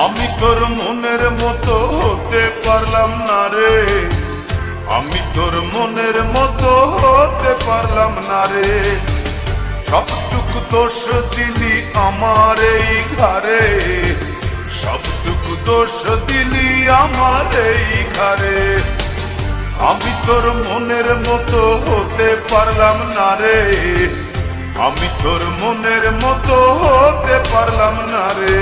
আমি তোর মনের মতো হতে পারলাম না রে, আমি তোর মনের মতো হতে পারলাম না রে। সবটুকু দোষ দিলি আমার এই ঘরে, সবটুকু দোষ দিলি আমার এই ঘরে। আমি তোর মনের মতো হতে পারলাম না রে, আমি তোর মনের মতো হতে পারলাম না রে।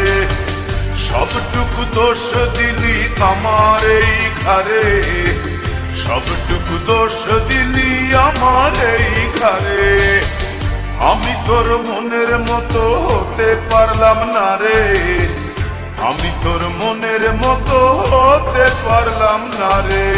সবটুকু দোষ দিলি আমার এই ঘরে, সবটুকু দোষ দিলি আমার এই ঘরে। আমি তোর মনের মতো হতে পারলাম না রে, আমি তোর মনের মতো হতে পারলাম না রে।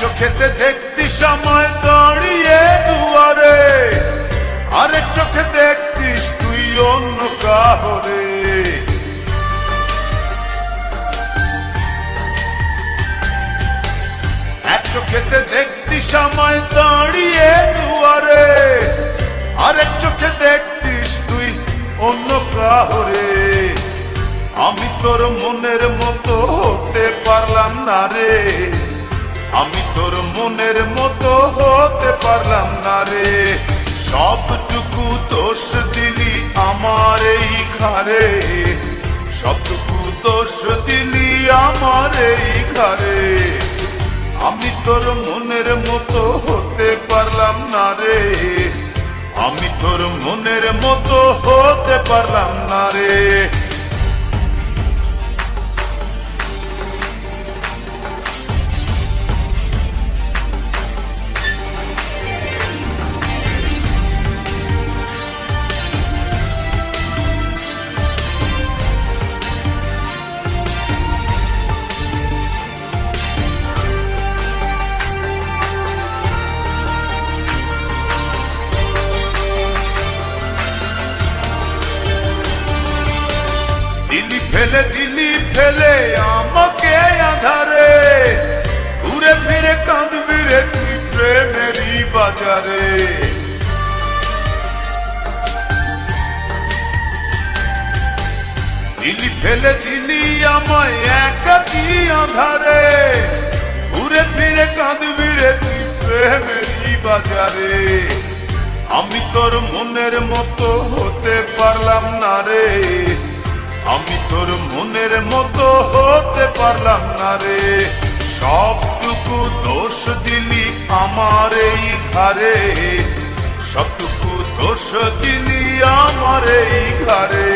চোখেতে দেখতি সময় দাঁড়িয়ে দুয়ারে, আরেক চোখে দেখতিস তুই অন্য কাহরে। এক চোখেতে দেখতি সময় দাঁড়িয়ে দুয়ারে, আরেক চোখে দেখতিস তুই অন্য কাহরে। আমি তোর মনের মতো হতে পারলাম না রে, আমি তোর মনের মতো হতে পারলাম না রে। সবটুকু দোষ দিলি আমার এই ঘরে, সবটুকু দোষ দিলি আমার এই ঘরে। আমি তোর মনের মতো হতে পারলাম না রে, আমি তোর মনের মতো হতে পারলাম না রে। ফেলে দিলি ফেলে আমাকে আধারে, ঘুরে ফিরে কাঁদবি রে তুই প্রেমেরই বাজারে। দিলি ফেলে দিলি আমায় একাকী আধারে, ঘুরে ফিরে কাঁদবি রে তুই প্রেমেরই বাজারে। আমি তোর মনের মতো হতে পারলাম না রে, আমি তোর মনের মতো হতে পারলাম না রে। সবটুকু দোষ দিলি আমার এই ঘরে, সবটুকু দোষ দিলি আমার এই ঘরে।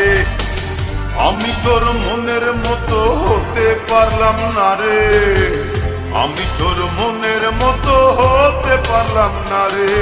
আমি তোর মনের মতো হতে পারলাম না রে, আমি তোর মনের মতো হতে পারলাম না রে।